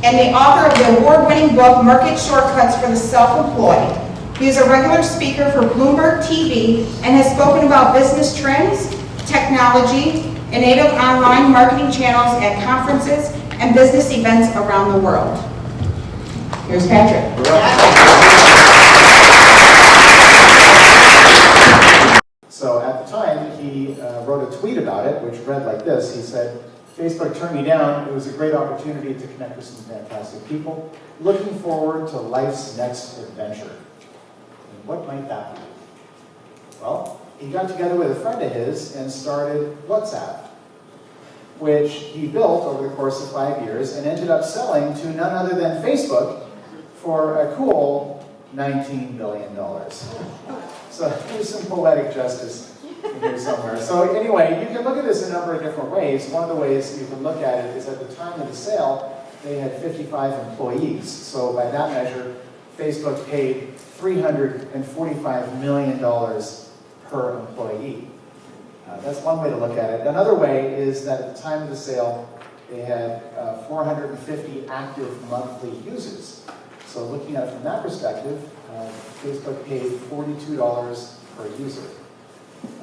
and the author of the award-winning book, Market Shortcuts for the Self-Employed. He is a regular speaker for Bloomberg TV and has spoken about business trends, technology, and native online marketing channels at conferences and business events around the world. Here's Patrick. So at the time, he wrote a tweet about it, which read like this. He said, "Facebook turned me down. It was a great opportunity to connect with some fantastic people. Looking forward to life's next adventure." And what might that be? Well, he got together with a friend of his and started WhatsApp, which he built over the course of 5 years and ended up selling to none other than Facebook for a cool $19 billion. So there's some poetic justice in here somewhere. So anyway, you can look at this a number of different ways. One of the ways you can look at it is at the time of the sale, they had 55 employees. So by that measure, Facebook paid $345 million per employee. That's one way to look at it. Another way is that at the time of the sale, they had 450 active monthly users. So looking at it from that perspective, Facebook paid $42 per user.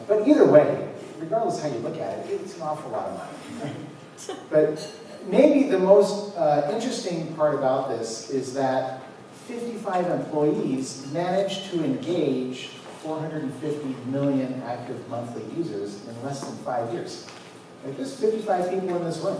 But either way, regardless how you look at it, it's an awful lot of money. But maybe the most interesting part about this is that 55 employees managed to engage 450 million active monthly users in less than 5 years. Like, there's 55 people in this room.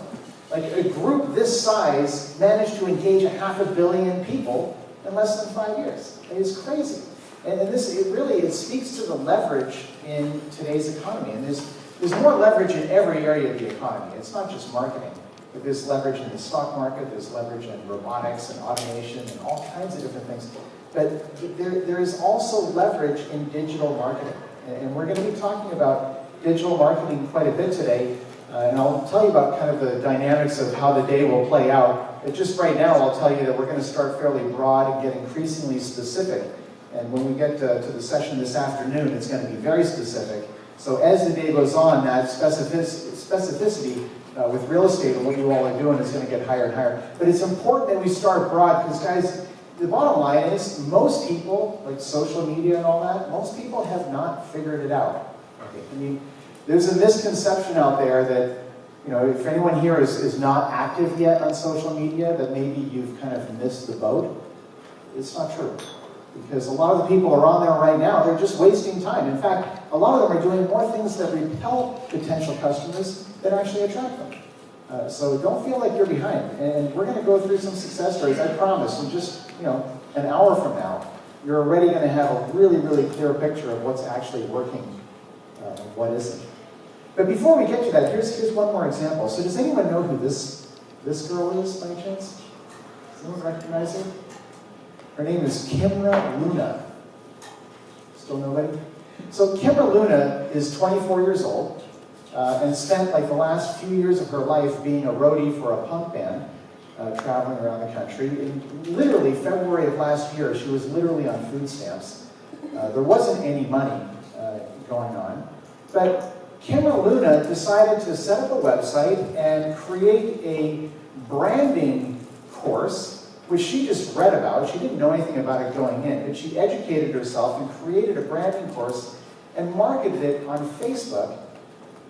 Like, a group this size managed to engage 500 million people in less than 5 years. It's crazy. And this, it speaks to the leverage in today's economy. And there's more leverage in every area of the economy. It's not just marketing. But there's leverage in the stock market, there's leverage in robotics and automation and all kinds of different things. But there is also leverage in digital marketing. And we're going to be talking about digital marketing quite a bit today. And I'll tell you about kind of the dynamics of how the day will play out. But just right now, I'll tell you that we're going to start fairly broad and get increasingly specific. And when we get to the session this afternoon, it's going to be very specific. So as the day goes on, that specificity with real estate and what you all are doing is going to get higher and higher. But it's important that we start broad because, guys, the bottom line is most people, like social media and all that, most people have not figured it out. Okay? I mean, there's a misconception out there that, you know, if anyone here is not active yet on social media, that maybe you've kind of missed the boat. It's not true. Because a lot of the people are on there right now, they're just wasting time. In fact, a lot of them are doing more things that repel potential customers than actually attract them. So don't feel like you're behind. And we're going to go through some success stories, I promise. In just, an hour from now, you're already going to have a really, really clear picture of what's actually working and what isn't. But before we get to that, here's one more example. So does anyone know who this girl is, by chance? Does anyone recognize her? Her name is Kimra Luna. Still nobody? So Kimra Luna is 24 years old and spent like the last few years of her life being a roadie for a punk band, traveling around the country. In literally February of last year, she was literally on food stamps. There wasn't any money going on. But Kimra Luna decided to set up a website and create a branding course which she just read about. She didn't know anything about it going in, but she educated herself and created a branding course and marketed it on Facebook.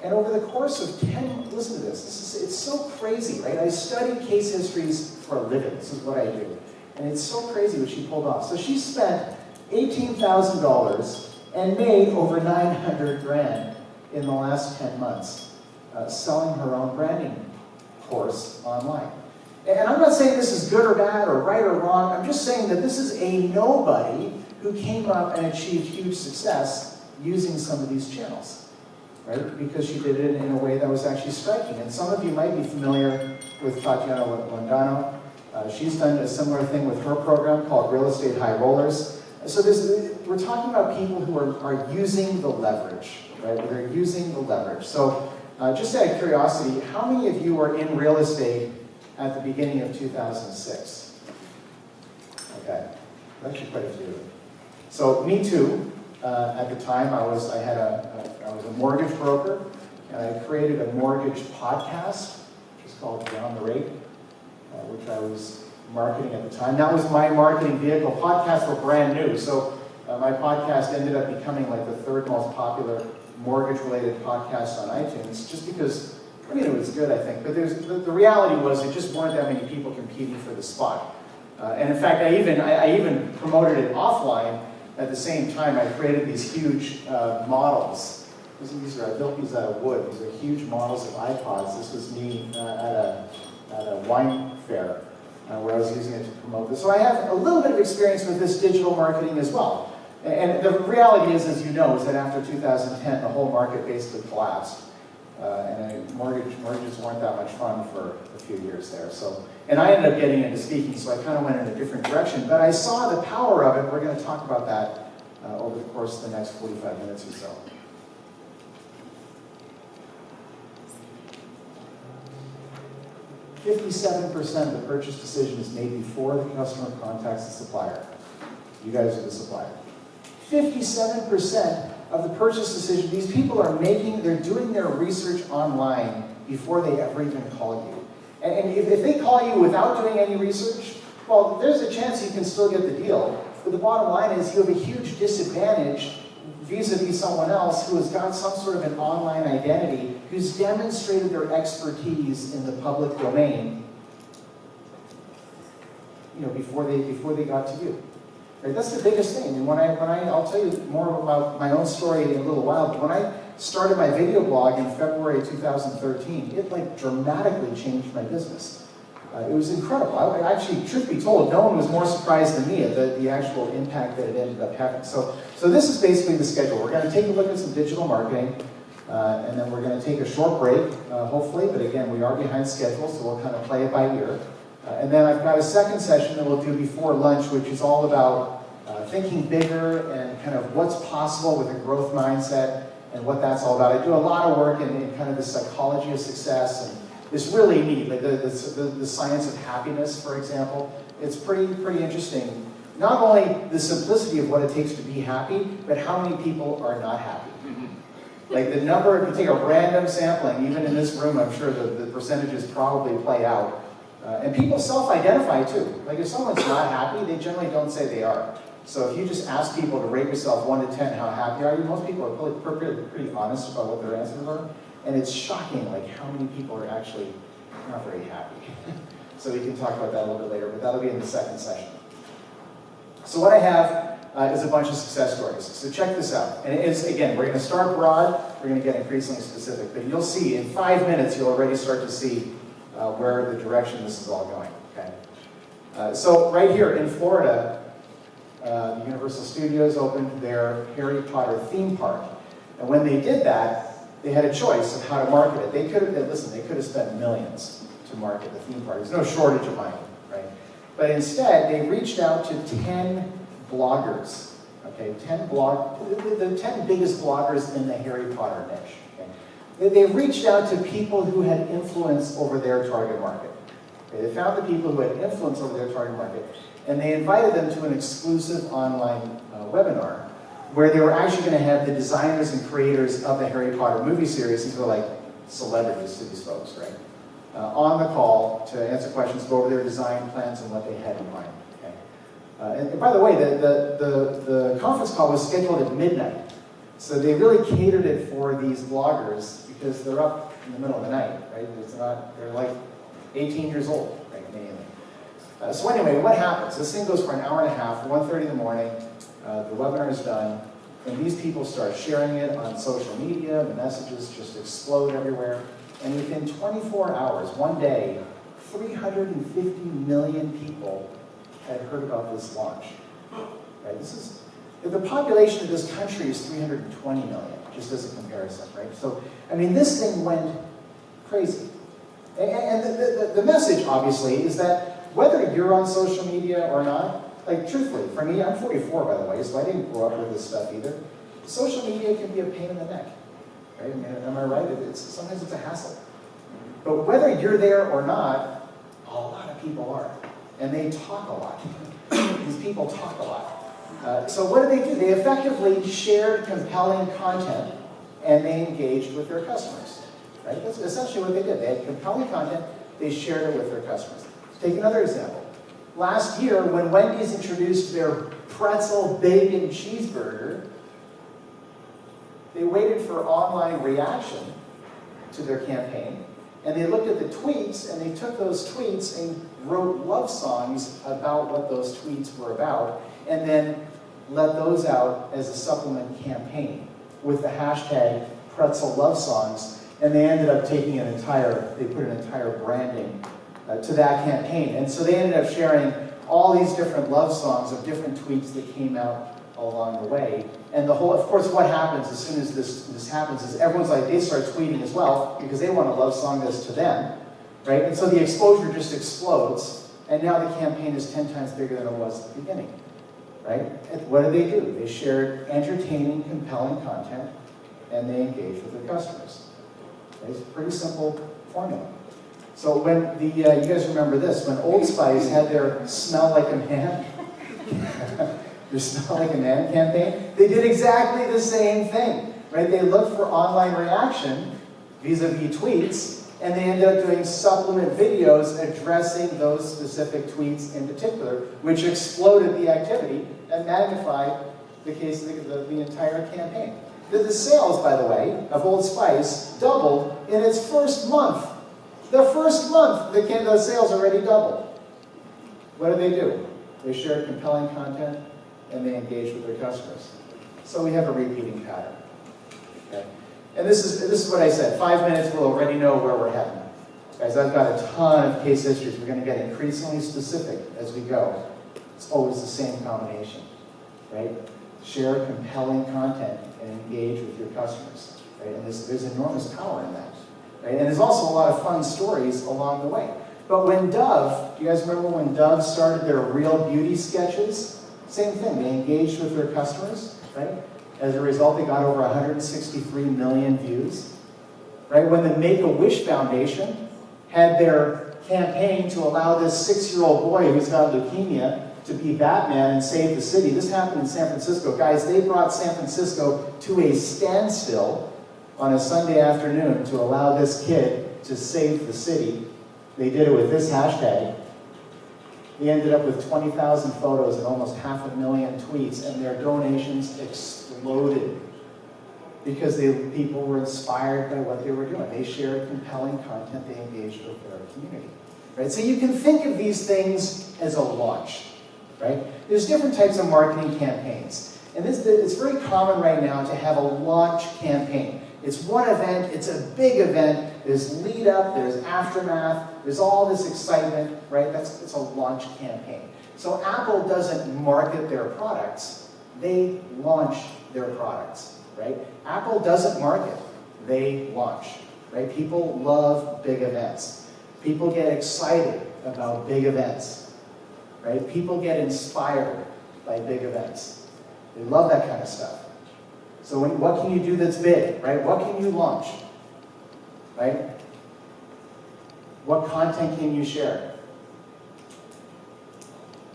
And over the course of 10, listen to this, it's so crazy, right? I study case histories for a living. This is what I do. And it's so crazy what she pulled off. So she spent $18,000 and made over 900 grand in the last 10 months selling her own branding course online. And I'm not saying this is good or bad or right or wrong. I'm just saying that this is a nobody who came up and achieved huge success using some of these channels, right? Because she did it in a way that was actually striking. And some of you might be familiar with Tatiana Londano. She's done a similar thing with her program called Real Estate High Rollers. So we're talking about people who are using the leverage, right? They're using the leverage. So just out of curiosity, how many of you were in real estate at the beginning of 2006? Okay, actually quite a few. So me too. At the time, I was a mortgage broker, and I created a mortgage podcast, which is called Down the Rate, which I was marketing at the time. That was my marketing vehicle. Podcasts were brand new, so my podcast ended up becoming like the third most popular mortgage-related podcast on iTunes, just because, I mean, it was good, I think. But the reality was there just weren't that many people competing for the spot. And in fact, I even promoted it offline at the same time. I created these huge models. I built these out of wood. These are huge models of iPods. This was me at a wine fair where I was using it to promote this. So I have a little bit of experience with this digital marketing as well. And the reality is, as you know, is that after 2010, the whole market basically collapsed. And mortgages weren't that much fun for a few years there. So, and I ended up getting into speaking, so I kind of went in a different direction. But I saw the power of it. We're going to talk about that over the course of the next 45 minutes or so. 57% of the purchase decision is made before the customer contacts the supplier. You guys are the supplier. 57% of the purchase decision, these people are they're doing their research online before they ever even call you. And if they call you without doing any research, well, there's a chance you can still get the deal. But the bottom line is you have a huge disadvantage vis-a-vis someone else who has got some sort of an online identity, who's demonstrated their expertise in the public domain, before they got to you. Right? That's the biggest thing. And I'll tell you more about my own story in a little while, but when I started my video blog in February 2013, it dramatically changed my business. It was incredible. Actually, truth be told, no one was more surprised than me at the actual impact that it ended up having. So this is basically the schedule. We're going to take a look at some digital marketing, and then we're going to take a short break, hopefully, but again, we are behind schedule, so we'll kind of play it by ear. And then I've got a second session that we'll do before lunch, which is all about thinking bigger and kind of what's possible with a growth mindset and what that's all about. I do a lot of work in kind of the psychology of success, and it's really neat, like the science of happiness, for example. It's pretty interesting. Not only the simplicity of what it takes to be happy, but how many people are not happy. Like the number, if you take a random sampling, even in this room, I'm sure the percentages probably play out. And people self-identify too. Like if someone's not happy, they generally don't say they are. So if you just ask people to rate yourself 1 to 10, how happy are you? Most people are probably pretty honest about what their answers are. And it's shocking, like how many people are actually not very happy. So we can talk about that a little bit later, but that'll be in the second session. So what I have is a bunch of success stories. So check this out. And it's, again, we're going to start broad, we're going to get increasingly specific, but you'll see in 5 minutes, you'll already start to see where the direction this is all going. Okay. So right here in Florida, the Universal Studios opened their Harry Potter theme park. And when they did that, they had a choice of how to market it. They could have spent millions to market the theme park. There's no shortage of money, right? But instead, they reached out to 10 bloggers, okay? The 10 biggest bloggers in the Harry Potter niche, okay? They reached out to people who had influence over their target market. Okay? They found the people who had influence over their target market, and they invited them to an exclusive online webinar where they were actually going to have the designers and creators of the Harry Potter movie series, these were like celebrities to these folks, right? On the call to answer questions, go over their design plans and what they had in mind. Okay? And by the way, the conference call was scheduled at midnight. So they really catered it for these bloggers because they're up in the middle of the night, right? They're like 18 years old, right? Mainly. So anyway, what happens? This thing goes for an hour and a half, 1:30 in the morning. The webinar is done, and these people start sharing it on social media. The messages just explode everywhere. And within 24 hours, one day, 350 million people had heard about this launch. Right? The population of this country is 320 million, just as a comparison, right? So, I mean, this thing went crazy. And the message, obviously, is that whether you're on social media or not, like, truthfully, for me, I'm 44, by the way, so I didn't grow up with this stuff either. Social media can be a pain in the neck, right? I mean, am I right? Sometimes it's a hassle. But whether you're there or not, a lot of people are. And they talk a lot. These people talk a lot. So what do? They effectively shared compelling content, and they engaged with their customers, right? That's essentially what they did. They had compelling content, they shared it with their customers. Take another example. Last year, when Wendy's introduced their pretzel bacon cheeseburger, they waited for online reaction to their campaign, and they looked at the tweets, and they took those tweets and wrote love songs about what those tweets were about, and then let those out as a supplement campaign with the hashtag pretzel love songs, and they ended up taking they put an entire branding to that campaign. And so they ended up sharing all these different love songs of different tweets that came out along the way. And of course, what happens as soon as this happens is everyone's like, they start tweeting as well because they want a love song that's to them, right? And so the exposure just explodes, and now the campaign is 10 times bigger than it was at the beginning, right? And what do? They shared entertaining, compelling content, and they engaged with their customers. It's a pretty simple formula. So when you guys remember this, when Old Spice had their Smell Like a Man, their Smell Like a Man campaign, they did exactly the same thing, right? They looked for online reaction vis-a-vis tweets, and they ended up doing supplement videos addressing those specific tweets in particular, which exploded the activity and magnified the case of the entire campaign. The sales, by the way, of Old Spice doubled in its first month. The first month, the sales already doubled. What do? They shared compelling content, and they engaged with their customers. So we have a repeating pattern. Okay? And this is what I said. 5 minutes, we'll already know where we're heading. Guys, I've got a ton of case histories. We're going to get increasingly specific as we go. It's always the same combination, right? Share compelling content and engage with your customers, right? And there's enormous power in that. Right? And there's also a lot of fun stories along the way. But when Dove, do you guys remember when Dove started their Real Beauty sketches? Same thing, they engaged with their customers, right? As a result, they got over 163 million views. Right? When the Make-A-Wish Foundation had their campaign to allow this 6-year-old boy who's got leukemia to be Batman and save the city. This happened in San Francisco. Guys, they brought San Francisco to a standstill on a Sunday afternoon to allow this kid to save the city. They did it with this hashtag. They ended up with 20,000 photos and almost 500,000 tweets, and their donations exploded because people were inspired by what they were doing. They shared compelling content, they engaged with their community. Right? So you can think of these things as a launch. Right? There's different types of marketing campaigns. And it's very common right now to have a launch campaign. It's one event, it's a big event, there's lead up, there's aftermath, there's all this excitement, right? It's a launch campaign. So Apple doesn't market their products, they launch their products, right? Apple doesn't market, they launch, right? People love big events. People get excited about big events, right? People get inspired by big events. They love that kind of stuff. So what can you do that's big, right? What can you launch, right? What content can you share?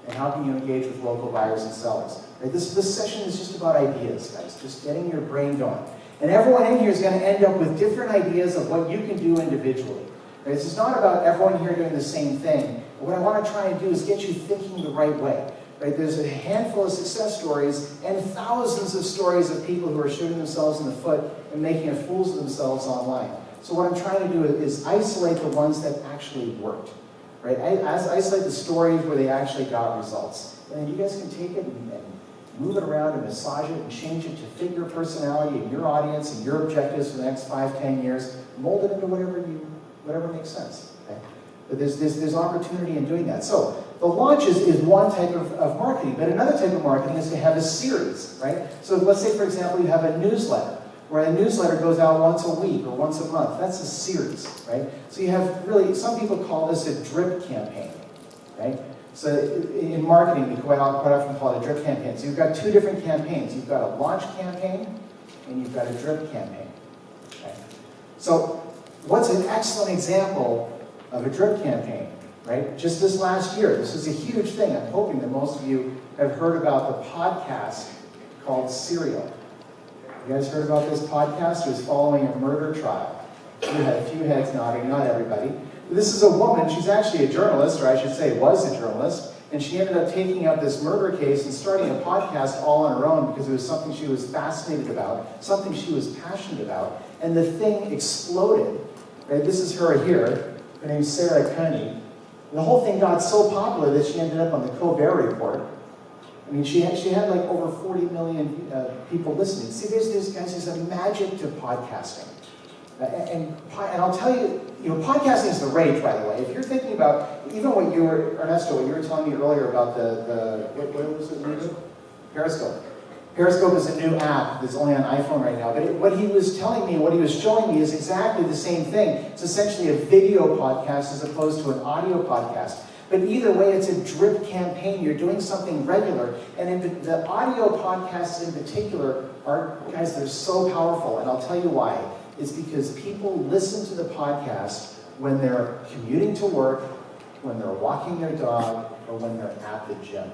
And how can you engage with local buyers and sellers? Right? This session is just about ideas, guys, just getting your brain going. And everyone in here is going to end up with different ideas of what you can do individually. Right? This is not about everyone here doing the same thing. But what I want to try and do is get you thinking the right way. Right? There's a handful of success stories and thousands of stories of people who are shooting themselves in the foot and making fools of themselves online. So what I'm trying to do is isolate the ones that actually worked. Right? Isolate the stories where they actually got results. And then you guys can take it and move it around and massage it and change it to fit your personality and your audience and your objectives for the next 5, 10 years. Mold it into whatever makes sense. Okay? But there's opportunity in doing that. So the launch is one type of marketing, but another type of marketing is to have a series, right? So let's say, for example, you have a newsletter, where a newsletter goes out once a week or once a month. That's a series, right? So you have really, some people call this a drip campaign, right? So in marketing, we quite often call it a drip campaign. So you've got two different campaigns. You've got a launch campaign, and you've got a drip campaign. Okay? So what's an excellent example of a drip campaign? Right? Just this last year, this was a huge thing. I'm hoping that most of you have heard about the podcast called Serial. You guys heard about this podcast? It was following a murder trial. We had a few heads nodding, not everybody. This is a woman, she's actually a journalist, or I should say was a journalist, And she ended up taking up this murder case and starting a podcast all on her own because it was something she was fascinated about, something she was passionate about. And the thing exploded. Right? This is her here. Her name's Sarah Kearney. The whole thing got so popular that she ended up on the Colbert Report. I mean, she had like over 40 million people listening. See, there's a magic to podcasting. And I'll tell you, podcasting is the rage, by the way. If you're thinking about, even what you were, Ernesto, what you were telling me earlier about what was it? Periscope. Periscope is a new app that's only on iPhone right now. But what he was telling me, what he was showing me is exactly the same thing. It's essentially a video podcast as opposed to an audio podcast. But either way, it's a drip campaign. You're doing something regular. And in the audio podcasts in particular guys, they're so powerful. And I'll tell you why. It's because people listen to the podcast when they're commuting to work, when they're walking their dog, or when they're at the gym.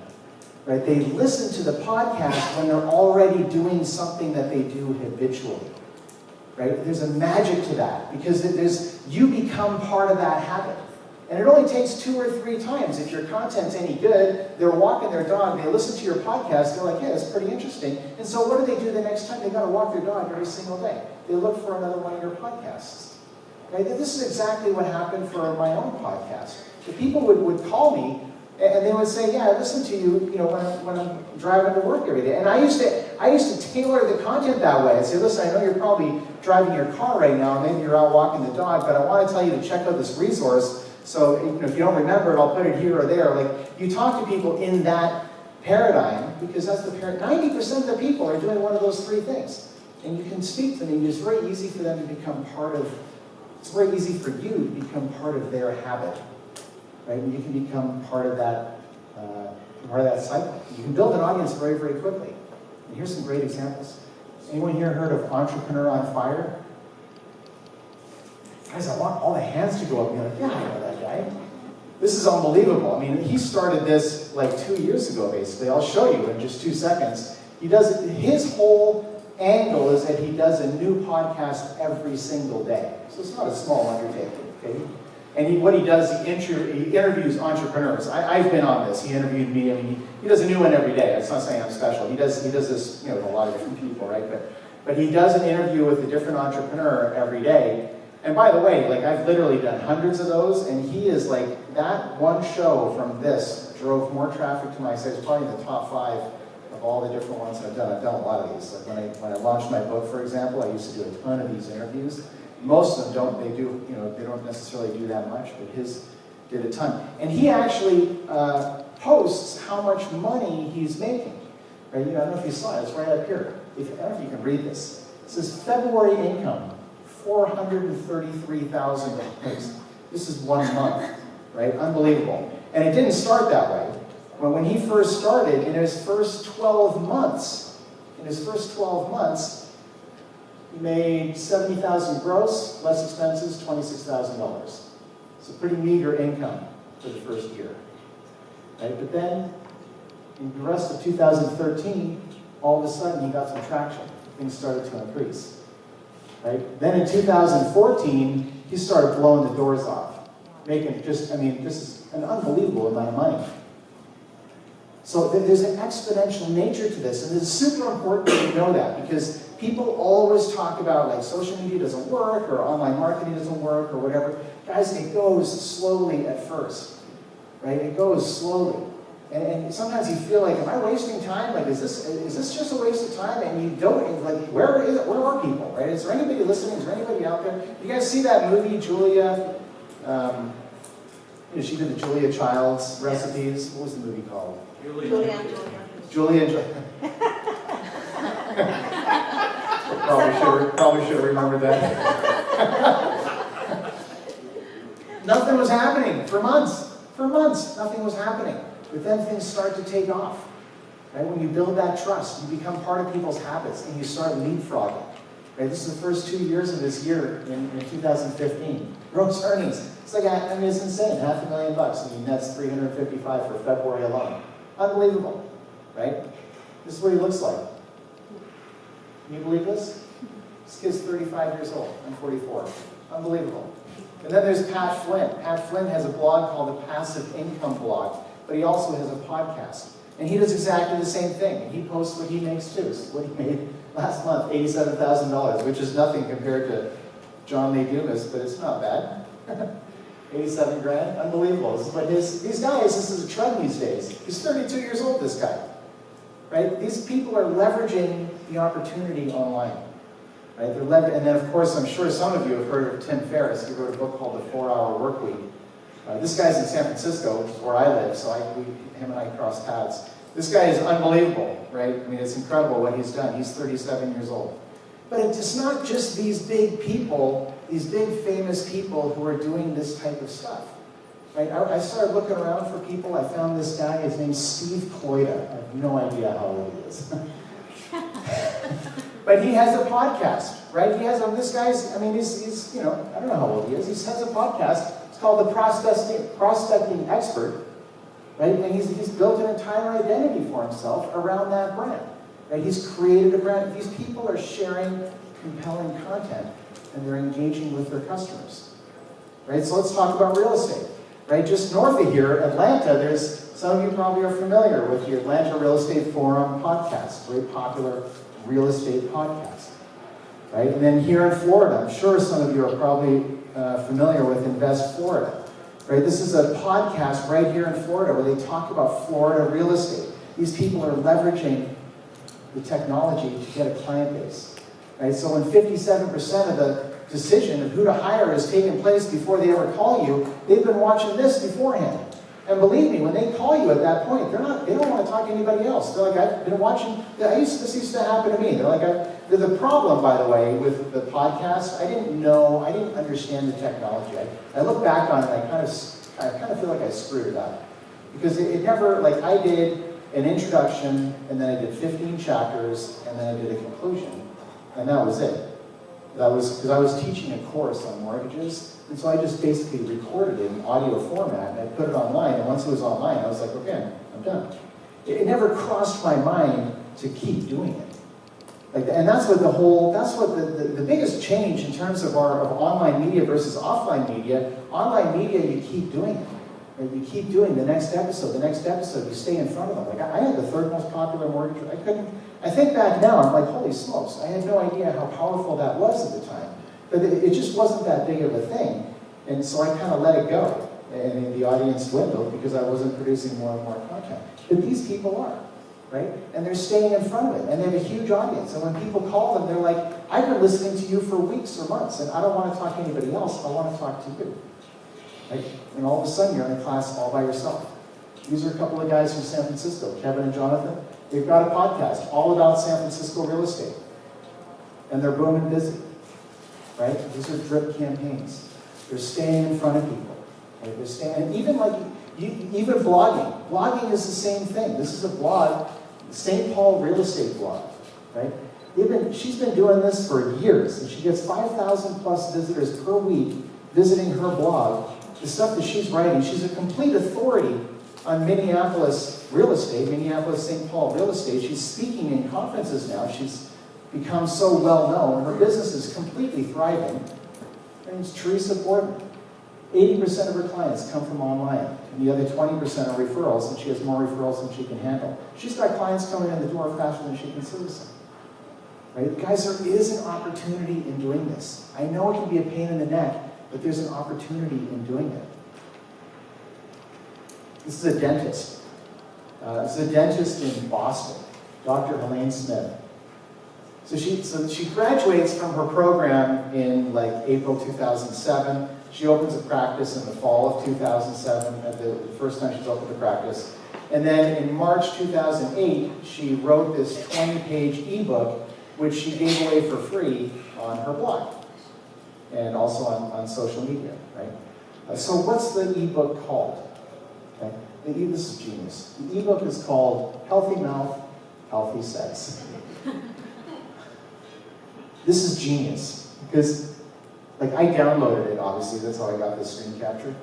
Right? They listen to the podcast when they're already doing something that they do habitually. Right? There's a magic to that because you become part of that habit. And it only takes 2 or 3 times. If your content's any good, they're walking their dog, they listen to your podcast, they're like, yeah, it's pretty interesting. And so what do they do the next time? They got to walk their dog every single day. They look for another one of your podcasts. Right? This is exactly what happened for my own podcast. The people would call me and they would say, yeah, I listen to you, when I'm driving to work every day. And I used to tailor the content that way. I'd say, listen, I know you're probably driving your car right now, maybe you're out walking the dog, but I want to tell you to check out this resource. So if you don't remember it, I'll put it here or there. Like, you talk to people in that paradigm because that's the 90% of the people are doing one of those 3 things. And you can speak to them, and it's very easy for them to become it's very easy for you to become part of their habit. Right? And you can become part of that cycle. You can build an audience very, very quickly. And here's some great examples. Anyone here heard of Entrepreneur on Fire? Guys, I want all the hands to go up and be like, yeah, I know that guy. This is unbelievable. I mean, he started this like 2 years ago, basically. I'll show you in just 2 seconds. His whole angle is that he does a new podcast every single day. So it's not a small undertaking, okay? And what he does, he interviews entrepreneurs. I've been on this. He interviewed me. I mean, he does a new one every day. That's not saying I'm special. He does this, with a lot of different people, right? But he does an interview with a different entrepreneur every day. And by the way, like, I've literally done hundreds of those, and he is like, that one show from this drove more traffic to my site. It's probably in the top 5 of all the different ones I've done. I've done a lot of these. Like when I launched my book, for example, I used to do a ton of these interviews. Most of them they don't necessarily do that much, but his did a ton. And he actually posts how much money he's making. Right? I don't know if you saw it, it's right up here. I don't know if you can read this. It says February income, $433,000. This is 1 month, right? Unbelievable. And it didn't start that way. When he first started, in his first 12 months, he made $70,000 gross, less expenses, $26,000. It's a pretty meager income for the first year. Right? But then, in the rest of 2013, all of a sudden he got some traction. Things started to increase. Right? Then in 2014, he started blowing the doors off. This is an unbelievable amount of money. So there's an exponential nature to this, and it's super important that you know that, because people always talk about, like, social media doesn't work, or online marketing doesn't work, or whatever. Guys, it goes slowly at first, right? It goes slowly. And sometimes you feel like, am I wasting time? Like, is this just a waste of time? And you don't, like, where are people, right? Is there anybody listening? Is there anybody out there? You guys see that movie, Julia? She did the Julia Child's recipes. What was the movie called? Julia. Probably should have remembered that. Nothing was happening for months. Nothing was happening. But then things start to take off. Right? When you build that trust, you become part of people's habits, and you start leapfrogging. Right? This is the first 2 years of this year in 2015. Gross earnings. It's like, it's insane. $500,000. That's $355 for February alone. Unbelievable. Right? This is what he looks like. Can you believe this? This kid's 35 years old. I'm 44. Unbelievable. And then there's Pat Flynn. Pat Flynn has a blog called the Passive Income Blog. but he also has a podcast. And he does exactly the same thing. He posts what he makes too. So what he made last month, $87,000, which is nothing compared to John Lee Dumas, but it's not bad. 87 grand, unbelievable. This is what these guys, this is a trend these days. He's 32 years old, this guy. Right? These people are leveraging the opportunity online. Right? And then, of course, I'm sure some of you have heard of Tim Ferriss. He wrote a book called The 4-Hour Workweek. This guy's in San Francisco, which is where I live, so him and I cross paths. This guy is unbelievable, right? I mean, it's incredible what he's done. He's 37 years old. But it's not just these big people, these big famous people who are doing this type of stuff. Right? I started looking around for people. I found this guy, his name's Steve Kloida. I have no idea how old he is. But he has a podcast, right? He has this guy's, I mean, he's I don't know how old he is. He has a podcast. It's called The Prospecting Expert, right? And he's built an entire identity for himself around that brand, right? He's created a brand. These people are sharing compelling content, and they're engaging with their customers, right? So let's talk about real estate, right? Just north of here, Atlanta, some of you probably are familiar with the Atlanta Real Estate Forum podcast, very popular real estate podcast, right? And then here in Florida, I'm sure some of you are probably familiar with Invest Florida, right? This is a podcast right here in Florida where they talk about Florida real estate. These people are leveraging the technology to get a client base, right? So when 57% of the decision of who to hire is taking place before they ever call you, they've been watching this beforehand. And believe me, when they call you at that point, they don't want to talk to anybody else. They're like, I've been watching, this used to happen to me. They're like, the problem, by the way, with the podcast, I didn't understand the technology. I look back on it, and I kind of feel like I screwed it up. Because it never, like I did an introduction, and then I did 15 chapters, and then I did a conclusion. And that was it. That was because I was teaching a course on mortgages. And so I just basically recorded it in audio format, and I put it online, and once it was online, I was like, okay, I'm done. It never crossed my mind to keep doing it. And that's what the biggest change in terms of online media versus offline media, you keep doing it. Right? You keep doing the next episode, you stay in front of them. Like I had the third most popular mortgage, I think back now, I'm like, holy smokes, I had no idea how powerful that was at the time. But it just wasn't that big of a thing. And so I kind of let it go. And the audience dwindled because I wasn't producing more and more content. But these people are, right? And they're staying in front of it. And they have a huge audience. And when people call them, they're like, I've been listening to you for weeks or months, and I don't want to talk to anybody else. I want to talk to you. Right? And all of a sudden, you're in a class all by yourself. These are a couple of guys from San Francisco, Kevin and Jonathan. They've got a podcast all about San Francisco real estate. And they're booming busy. Right? These are drip campaigns. They're staying in front of people. Right? They're staying, even blogging. Blogging is the same thing. This is a blog, St. Paul real estate blog. Right? She's been doing this for years, and she gets 5,000 plus visitors per week visiting her blog. The stuff that she's writing, she's a complete authority on Minneapolis real estate, Minneapolis St. Paul real estate. She's speaking in conferences now. She's become so well known. Her business is completely thriving. Her name's Teresa Borden. 80% of her clients come from online, and the other 20% are referrals, and she has more referrals than she can handle. She's got clients coming in the door faster than she can service them. Right? Guys, there is an opportunity in doing this. I know it can be a pain in the neck, but there's an opportunity in doing it. This is a dentist. This is a dentist in Boston, Dr. Helene Smith. So she graduates from her program in like April 2007. She opens a practice in the fall of 2007, at the first time she's opened a practice. And then in March 2008, she wrote this 20-page ebook, which she gave away for free on her blog and also on social media, right? So what's the ebook called? Okay. This is genius. The ebook is called Healthy Mouth, Healthy Sex. This is genius because, like, I downloaded it, obviously, that's how I got this screen capture.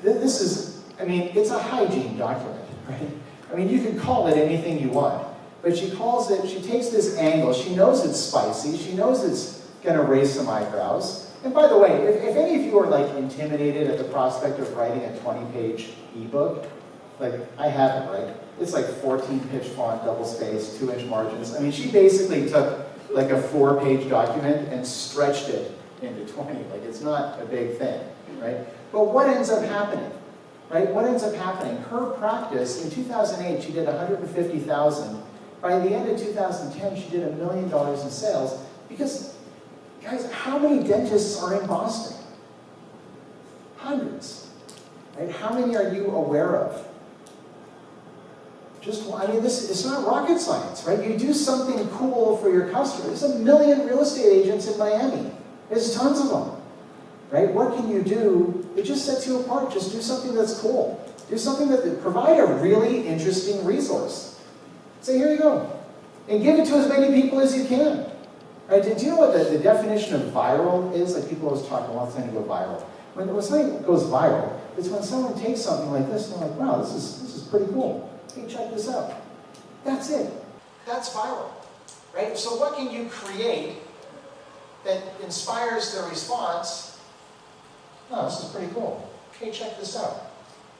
This is, I mean, it's a hygiene document, right? I mean, you can call it anything you want, but she takes this angle, she knows it's spicy, she knows it's gonna raise some eyebrows. And by the way, if any of you are like intimidated at the prospect of writing a 20-page ebook, like, I have it, right? It's like 14 pitch font, double space, 2-inch margins. I mean, she basically took like a 4-page document and stretched it into 20. Like, it's not a big thing, right? But what ends up happening, right? What ends up happening? Her practice, in 2008, she did $150,000. By the end of 2010, she did $1 million in sales. Because, guys, how many dentists are in Boston? Hundreds, right? How many are you aware of? Just, I mean, it's not rocket science, right? You do something cool for your customer. There's 1 million real estate agents in Miami. There's tons of them, right? What can you do? It just sets you apart. Just do something that's cool. Do something that provide a really interesting resource. Say, here you go. And give it to as many people as you can. Right? Do you know what the definition of viral is? Like, people always talk about something to go viral. When something goes viral, it's when someone takes something like this and they're like, wow, this is pretty cool. Hey, check this out. That's it. That's viral, right? So what can you create that inspires the response? Oh, this is pretty cool. Hey, check this out.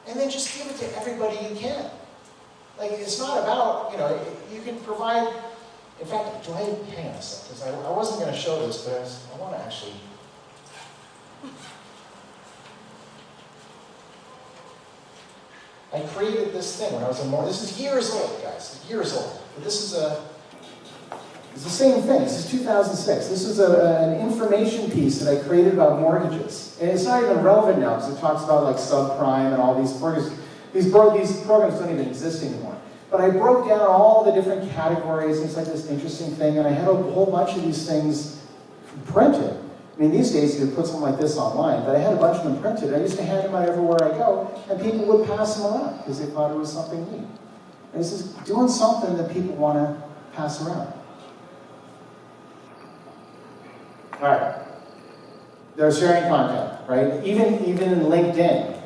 And then just give it to everybody you can. Like, it's not about, you can provide, in fact, hang on a second, because I wasn't going to show this, but I want to actually. I created this thing when I was this is years old, guys, years old. But it's the same thing. This is 2006. This is an information piece that I created about mortgages. And it's not even relevant now because it talks about like subprime and all these programs. These programs don't even exist anymore. But I broke down all the different categories, and it's like this interesting thing, and I had a whole bunch of these things printed. I mean, these days you could put something like this online, but I had a bunch of them printed. I used to hand them out everywhere I go, and people would pass them around because they thought it was something neat. And this is doing something that people want to pass around. All right. They're sharing content, right? Even in LinkedIn.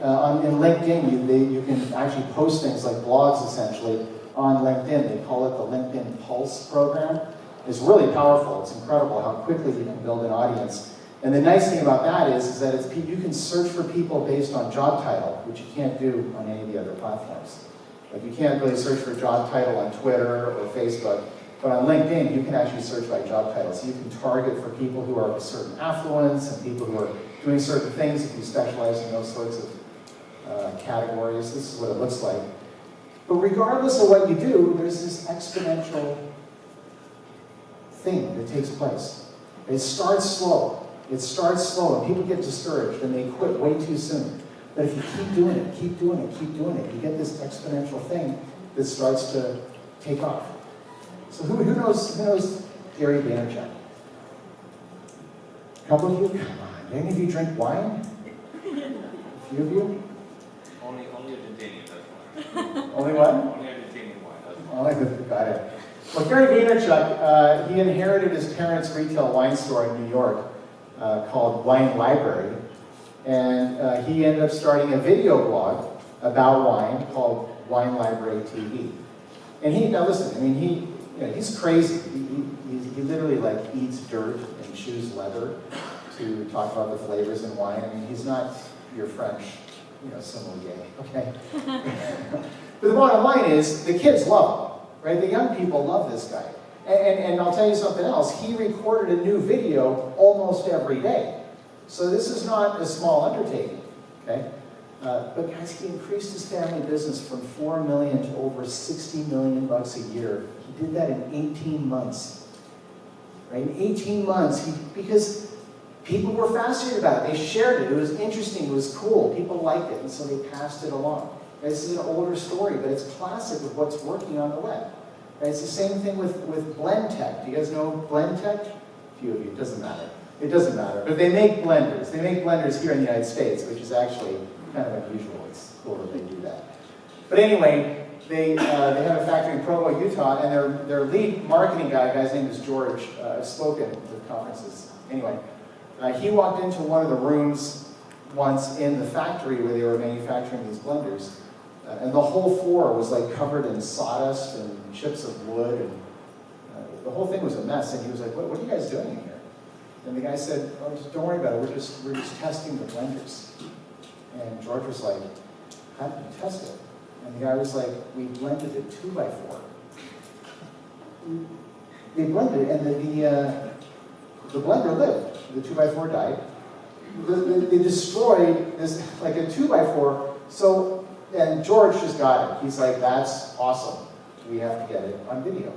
In LinkedIn, you can actually post things like blogs, essentially, on LinkedIn. They call it the LinkedIn Pulse program. It's really powerful. It's incredible how quickly you can build an audience. And the nice thing about that is that you can search for people based on job title, which you can't do on any of the other platforms. Like, you can't really search for job title on Twitter or Facebook, but on LinkedIn, you can actually search by job title. So you can target for people who are of a certain affluence and people who are doing certain things if you specialize in those sorts of categories. This is what it looks like. But regardless of what you do, there's this exponential thing that takes place. It starts slow. It starts slow, and people get discouraged, and they quit way too soon. But if you keep doing it, keep doing it, keep doing it, you get this exponential thing that starts to take off. So who knows Gary Vaynerchuk? A couple of you? Come on. Do any of you drink wine? A few of you? Only Argentinian, that's why. Only what? Only Argentinian wine, that's why. Oh, got it. Well, Gary Vaynerchuk, he inherited his parents' retail wine store in New York called Wine Library. And he ended up starting a video blog about wine called Wine Library TV. And now listen, I mean, he's crazy. He literally like eats dirt and chews leather to talk about the flavors in wine. I mean, he's not your French, sommelier, okay? But the bottom line is, the kids love him, right? The young people love this guy. And I'll tell you something else. He recorded a new video almost every day. So this is not a small undertaking, okay? But guys, he increased his family business from $4 million to over $60 million a year. He did that in 18 months, right? In 18 months, because people were fascinated about it. They shared it. It was interesting. It was cool. People liked it, and so they passed it along. This is an older story, but it's classic with what's working on the web. Right? It's the same thing with Blend Tech. Do you guys know Blend Tech? A few of you. It doesn't matter. It doesn't matter. But they make blenders. They make blenders here in the United States, which is actually kind of unusual. It's cool that they do that. But anyway, they have a factory in Provo, Utah, and their lead marketing guy's name is George. I've spoken at conferences. Anyway, he walked into one of the rooms once in the factory where they were manufacturing these blenders, and the whole floor was like covered in sawdust and chips of wood, and the whole thing was a mess. And he was like, "What are you guys doing in here?" And the guy said, "Oh, just don't worry about it. We're just testing the blenders." And George was like, "How did you test it?" And the guy was like, we blended a 2x4. They blended it, and the blender lived. The 2x4 died. They destroyed this, like a 2x4. So, and George just got it. He's like, that's awesome. We have to get it on video.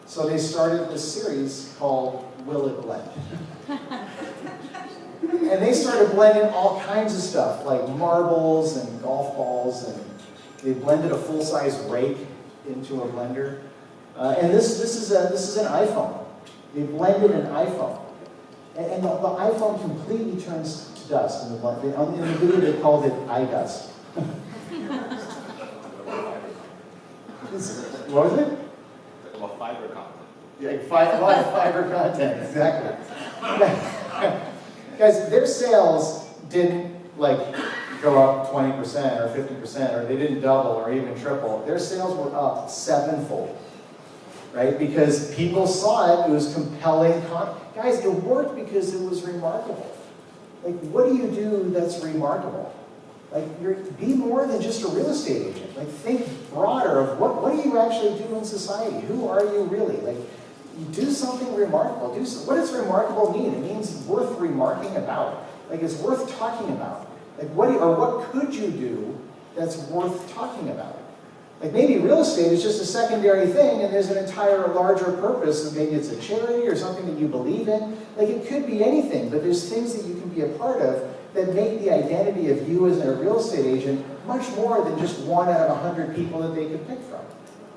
So they started this series called Will It Blend? And they started blending all kinds of stuff, like marbles and golf balls, and they blended a full-size rake into a blender. And this is an iPhone. They blended an iPhone. And the iPhone completely turns to dust in the blend. In the video, they called it iDust. What was it? About fiber content. Yeah, a lot of fiber content, exactly. Guys, their sales didn't like go up 20% or 50%, or they didn't double or even triple. Their sales were up 7-fold, right? Because people saw it was compelling content. Guys, it worked because it was remarkable. Like, what do you do that's remarkable? Like, be more than just a real estate agent. Like, think broader of what do you actually do in society? Who are you really? Like, you do something remarkable. What does remarkable mean? It means worth remarking about. Like, it's worth talking about. Like, what could you do that's worth talking about? Like, maybe real estate is just a secondary thing, and there's an entire larger purpose, and maybe it's a charity or something that you believe in. Like, it could be anything, but there's things that you can be a part of that make the identity of you as a real estate agent much more than just 1 out of 100 people that they could pick from,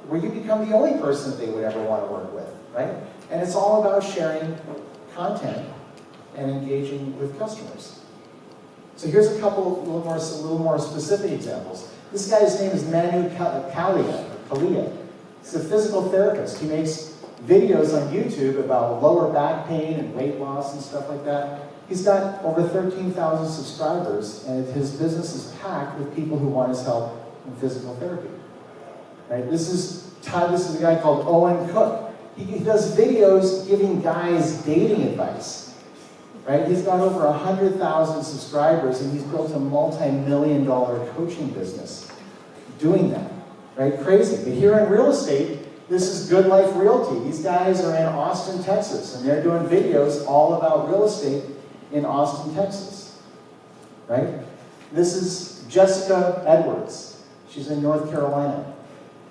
where you become the only person that they would ever want to work with, right? And it's all about sharing content and engaging with customers. So here's a couple little more specific examples. This guy's name is Manu Kalia. He's a physical therapist. He makes videos on YouTube about lower back pain and weight loss and stuff like that. He's got over 13,000 subscribers, and his business is packed with people who want his help in physical therapy. Right? This is a guy called Owen Cook. He does videos giving guys dating advice. Right? He's got over 100,000 subscribers, and he's built a multi-million-dollar coaching business doing that. Right? Crazy. But here in real estate, this is Good Life Realty. These guys are in Austin, Texas, and they're doing videos all about real estate in Austin, Texas. Right? This is Jessica Edwards. She's in North Carolina.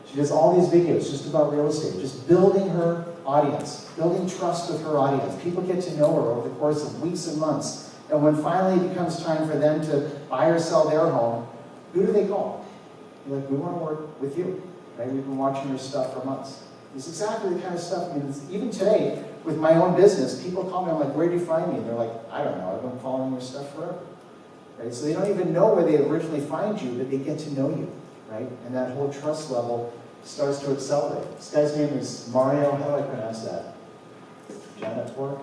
She does all these videos just about real estate, just building her audience, building trust with her audience. People get to know her over the course of weeks and months. And when finally it becomes time for them to buy or sell their home, who do they call? They're like, we want to work with you. Right? We've been watching your stuff for months. It's exactly the kind of stuff, I mean, even today, with my own business, people call me, I'm like, where do you find me? And they're like, I don't know, I've been following your stuff forever. Right? So they don't even know where they originally find you, but they get to know you, right? And that whole trust level starts to accelerate. This guy's name is Mario, how do I pronounce that? Janitor?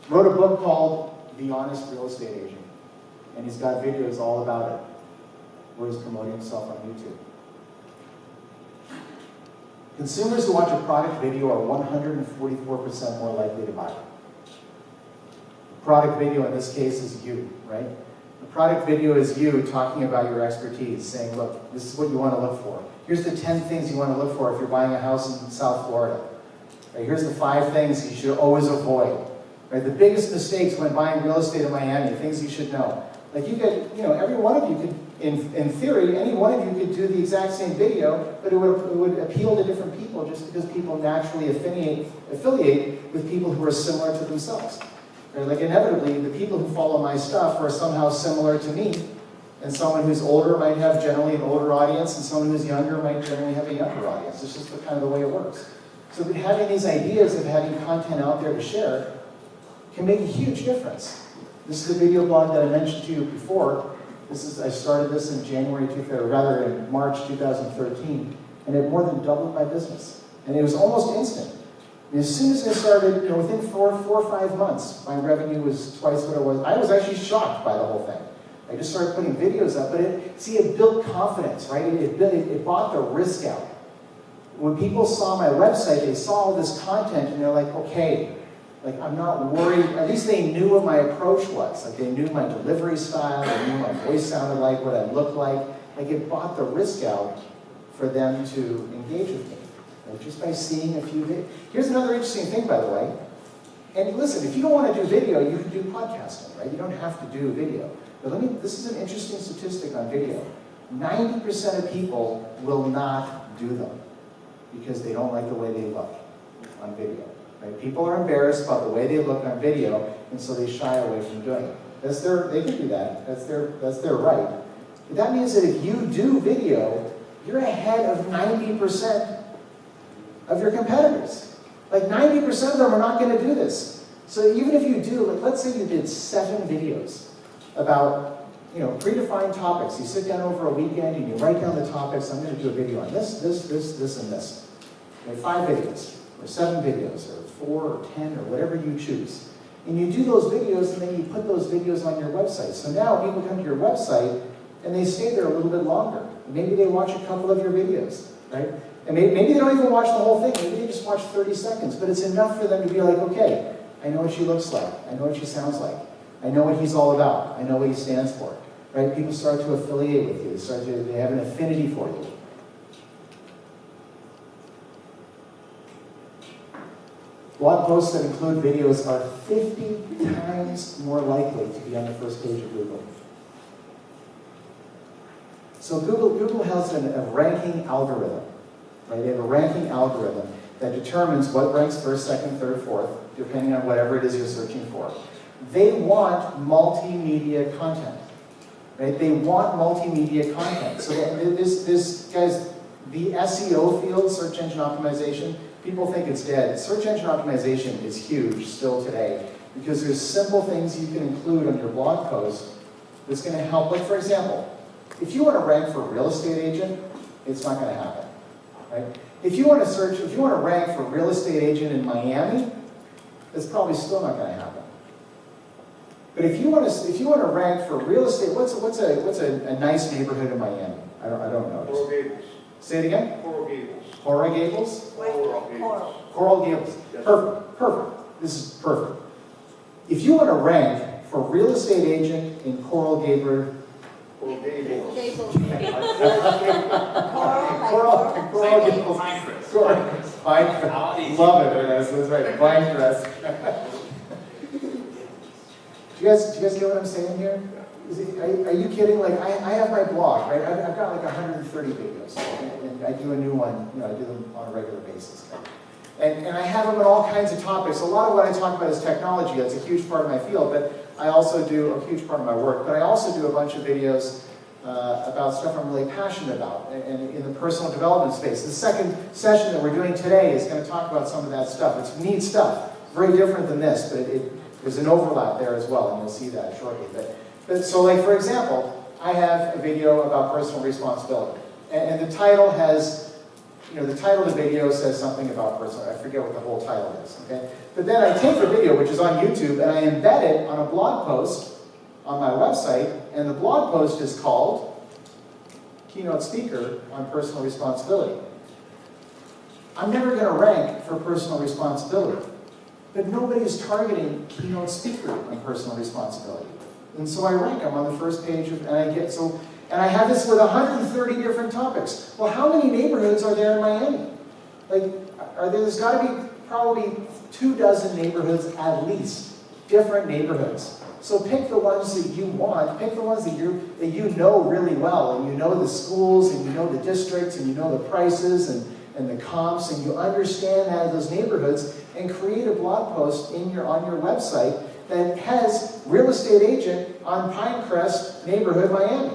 Wrote a book called The Honest Real Estate Agent. And he's got videos all about it, where he's promoting himself on YouTube. Consumers who watch a product video are 144% more likely to buy it. The product video in this case is you, right? The product video is you talking about your expertise, saying, look, this is what you want to look for. Here's the 10 things you want to look for if you're buying a house in South Florida. Right? Here's the 5 things you should always avoid. Right? The biggest mistakes when buying real estate in Miami, things you should know. Like you could, every one of you could, in theory, any one of you could do the exact same video, but it would appeal to different people just because people naturally affiliate with people who are similar to themselves. Right? Like inevitably, the people who follow my stuff are somehow similar to me, and someone who's older might have generally an older audience, and someone who's younger might generally have a younger audience. It's just kind of the way it works. So having these ideas of having content out there to share can make a huge difference. This is a video blog that I mentioned to you before. I started this in in March 2013, and it more than doubled my business. And it was almost instant. And as soon as I started, within 4 or 5 months, my revenue was twice what it was. I was actually shocked by the whole thing. I just started putting videos up, but it built confidence, right? It bought the risk out. When people saw my website, they saw all this content, and they're like, okay, like I'm not worried. At least they knew what my approach was. Like they knew my delivery style, they knew what my voice sounded like, what I looked like, Like it bought the risk out for them to engage with me, right? Just by seeing a few videos. Here's another interesting thing, by the way. And listen, if you don't want to do video, you can do podcasting, right? You don't have to do video. But this is an interesting statistic on video. 90% of people will not do them because they don't like the way they look on video. Right? People are embarrassed about the way they look on video, and so they shy away from doing it. They can do that. That's their right. But that means that if you do video, you're ahead of 90% of your competitors. Like 90% of them are not going to do this. So even if you do, like let's say you did 7 videos about, predefined topics. You sit down over a weekend and you write down the topics. I'm going to do a video on this, and this. 5 videos, or 7 videos, or 4 or 10, or whatever you choose. And you do those videos, and then you put those videos on your website. So now people come to your website, and they stay there a little bit longer. Maybe they watch a couple of your videos, right? And maybe they don't even watch the whole thing. Maybe they just watch 30 seconds. But it's enough for them to be like, okay, I know what she looks like. I know what she sounds like. I know what he's all about. I know what he stands for, right? People start to affiliate with you. They have an affinity for you. Blog posts that include videos are 50 times more likely to be on the first page of Google. So Google has a ranking algorithm, right? They have a ranking algorithm that determines what ranks first, second, third, fourth, depending on whatever it is you're searching for. They want multimedia content, right? They want multimedia content. So this guys, the SEO field, search engine optimization, people think it's dead. Search engine optimization is huge still today because there's simple things you can include on your blog post that's going to help. Like for example, if you want to rank for real estate agent, it's not going to happen, right? If you want to rank for real estate agent in Miami, it's probably still not going to happen. But if you want to rank for real estate, what's a nice neighborhood in Miami? I don't know. Coral Gables. Say it again. Coral Gables. Coral Gables. Coral Gables. Yes. Perfect. This is perfect. If you want to rank for real estate agent in Coral Gables. Coral Gables. Coral Gables. Pinecrest. Love it. That's right. Pinecrest. Do you guys get what I'm saying here? Are you kidding? Like I have my blog, right? I've got like 130 videos, and I do a new one. I do them on a regular basis. And I have them on all kinds of topics. A lot of what I talk about is technology. That's a huge part of my field, but I also do a huge part of my work. But I also do a bunch of videos about stuff I'm really passionate about, and in the personal development space. The second session that we're doing today is going to talk about some of that stuff. It's neat stuff, very different than this, but there's an overlap there as well, and you'll see that shortly. So like, for example, I have a video about personal responsibility. And the title has, the title of the video says something about personal, I forget what the whole title is, okay? But then I take the video, which is on YouTube, and I embed it on a blog post on my website, and the blog post is called Keynote Speaker on Personal Responsibility. I'm never going to rank for personal responsibility, but nobody is targeting Keynote Speaker on personal responsibility. And so I rank them on the first page, and I have this with 130 different topics. Well, how many neighborhoods are there in Miami? There's got to be probably 24 neighborhoods at least, different neighborhoods. So pick the ones that you want, pick the ones that you know really well, and you know the schools, and you know the districts, and you know the prices, and the comps, and you understand that those neighborhoods, and create a blog post on your website that has real estate agent on Pinecrest neighborhood, Miami,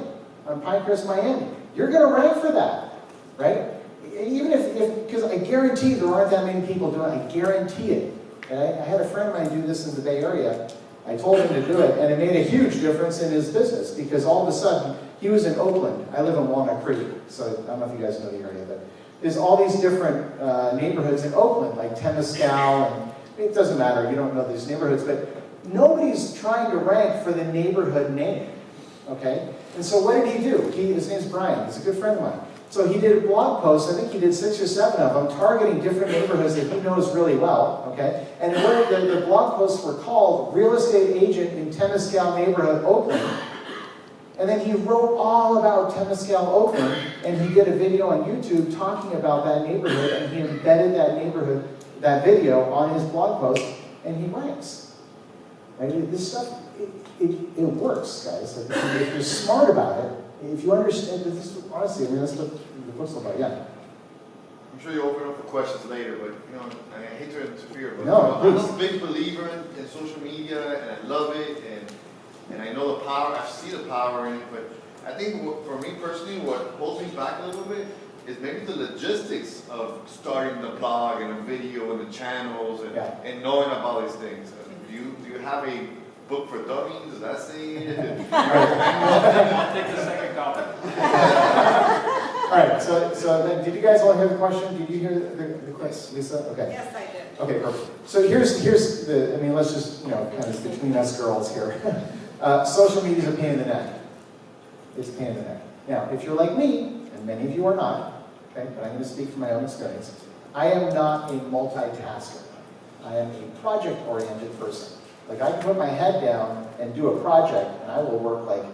on Pinecrest, Miami. You're going to rank for that, right? Even if because I guarantee there aren't that many people doing it. I guarantee it. Okay? I had a friend of mine do this in the Bay Area. I told him to do it, and it made a huge difference in his business because all of a sudden, he was in Oakland. I live in Walnut Creek, so I don't know if you guys know the area, but there's all these different neighborhoods in Oakland, like Temescal, and it doesn't matter, you don't know these neighborhoods, but nobody's trying to rank for the neighborhood name, okay? And so what did he do? His name's Brian, he's a good friend of mine. So he did a blog post, I think he did 6 or 7 of them, targeting different neighborhoods that he knows really well, okay? And the blog posts were called Real Estate Agent in Temescal Neighborhood, Oakland. And then he wrote all about Temescal, Oakland, and he did a video on YouTube talking about that neighborhood, and he embedded that video on his blog post, and he ranks. Right? This stuff, it works, guys. Like, if you're smart about it, if you understand, this is, honestly, I mean, that's what the book's all about, yeah. I'm sure you'll open up for questions later, but I hate to interfere, but No, I'm a big believer in social media, and I love it, and I know the power. I see the power in it, but I think for me personally, what holds me back a little bit is maybe the logistics of starting the blog and a video and the channels and knowing about these things. Do you have a book for dummies? Does that say? I'll take the second copy. All right, so then, did you guys all hear the question? Did you hear the question, Lisa? Okay. Yes, I did. Okay, perfect. So here's the, I mean, let's just, kind of between us girls here. Social media is a pain in the neck. It's a pain in the neck. Now, if you're like me, and many of you are not, okay, but I'm going to speak from my own experience, I am not a multitasker. I am a project-oriented person. Like, I can put my head down and do a project, and I will work like,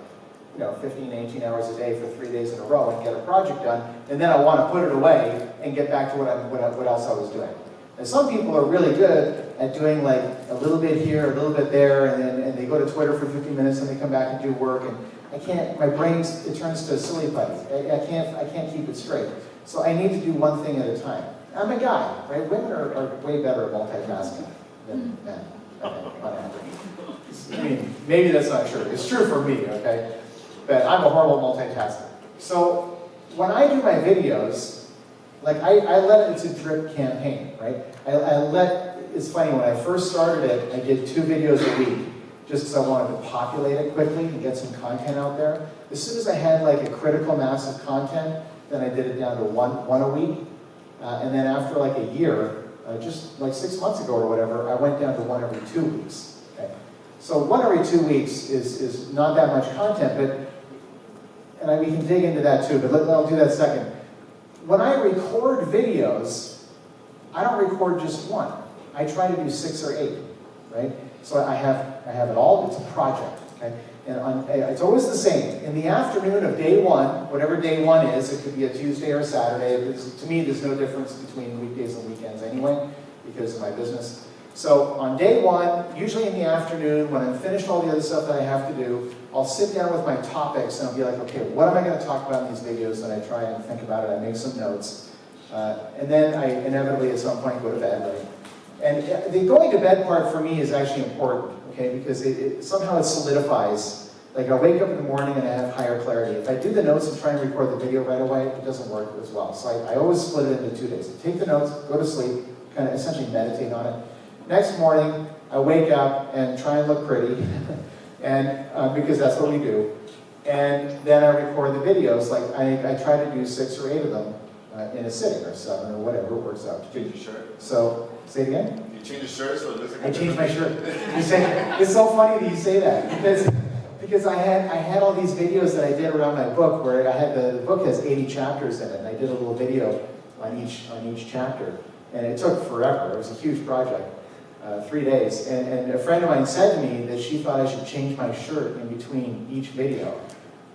15, 18 hours a day for 3 days in a row and get a project done, and then I want to put it away and get back to what else I was doing. And some people are really good at doing like a little bit here, a little bit there, and they go to Twitter for 15 minutes and they come back and do work, and I can't, my brain, it turns to silly putty. I can't keep it straight. So I need to do one thing at a time. I'm a guy, right? Women are way better at multitasking than men. On average. I mean, maybe that's not true. It's true for me, okay? But I'm a horrible multitasker. So when I do my videos, like I let it's a drip campaign, right? It's funny, when I first started it, I did 2 videos a week, just because I wanted to populate it quickly and get some content out there. As soon as I had like a critical mass of content, then I did it down to one a week. And then after like a year, just like 6 months ago or whatever, I went down to 1 every 2 weeks. Okay? So 1 every 2 weeks is not that much content, but we can dig into that too, but I'll do that second. When I record videos, I don't record just 1. I try to do 6 or 8, right? So I have it all, it's a project, okay? And it's always the same. In the afternoon of day 1, whatever day 1 is, it could be a Tuesday or Saturday. To me, there's no difference between weekdays and weekends anyway, because of my business. So on day 1, usually in the afternoon, when I'm finished all the other stuff that I have to do, I'll sit down with my topics and I'll be like, okay, what am I going to talk about in these videos? And I try and think about it, I make some notes. And then I inevitably at some point go to bed, right? And the going to bed part for me is actually important, okay? Because somehow it solidifies. Like I wake up in the morning and I have higher clarity. If I do the notes and try and record the video right away, it doesn't work as well. So I always split it into 2 days. I take the notes, go to sleep, kind of essentially meditate on it. Next morning, I wake up and try and look pretty, and because that's what we do. And then I record the videos. Like I try to do 6 or 8 of them in a sitting, or 7 or whatever it works out. Change your shirt. So say it again. You change your shirt so it looks like I changed my shirt. It's so funny that you say that because I had all these videos that I did around my book where the book has 80 chapters in it, and I did a little video on each chapter, and it took forever. It was a huge project. 3 days, and a friend of mine said to me that she thought I should change my shirt in between each video.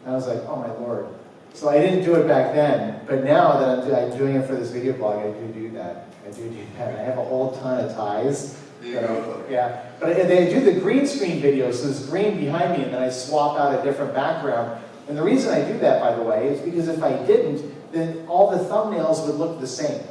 And I was like, oh my Lord. So I didn't do it back then, but now that I'm doing it for this video blog, I do that. I have a whole ton of ties. Yeah, but they do the green screen videos, so there's green behind me, and then I swap out a different background. And the reason I do that, by the way, is because if I didn't, then all the thumbnails would look the same.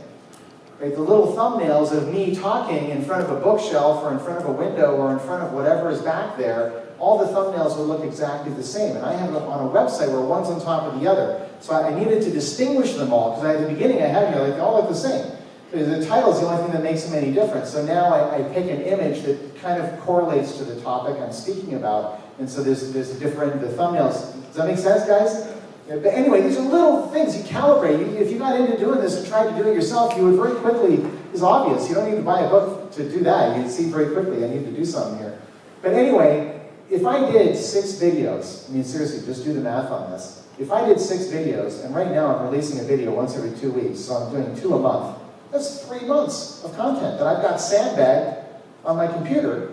Right, the little thumbnails of me talking in front of a bookshelf or in front of a window or in front of whatever is back there, all the thumbnails would look exactly the same. And I have it on a website where one's on top of the other. So I needed to distinguish them all, because at the beginning I had them, they all look the same. The title is the only thing that makes them any different. So now I pick an image that kind of correlates to the topic I'm speaking about. And so there's the thumbnails. Does that make sense, guys? But anyway, these are little things you calibrate. If you got into doing this and tried to do it yourself, you would very quickly, it's obvious. You don't need to buy a book to do that. You'd see very quickly, I need to do something here. But anyway, if I did 6 videos, I mean seriously, just do the math on this. If I did 6 videos, and right now I'm releasing a video once every 2 weeks, so I'm doing 2 a month, that's 3 months of content that I've got sandbagged on my computer,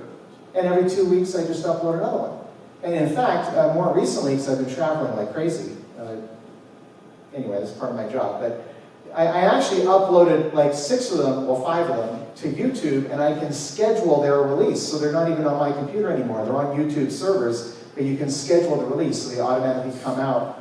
and every 2 weeks I just upload another one. And in fact, more recently, because I've been traveling like crazy, anyway, that's part of my job, but I actually uploaded like 6 of them, well 5 of them, to YouTube, and I can schedule their release. So they're not even on my computer anymore. They're on YouTube servers, but you can schedule the release, so they automatically come out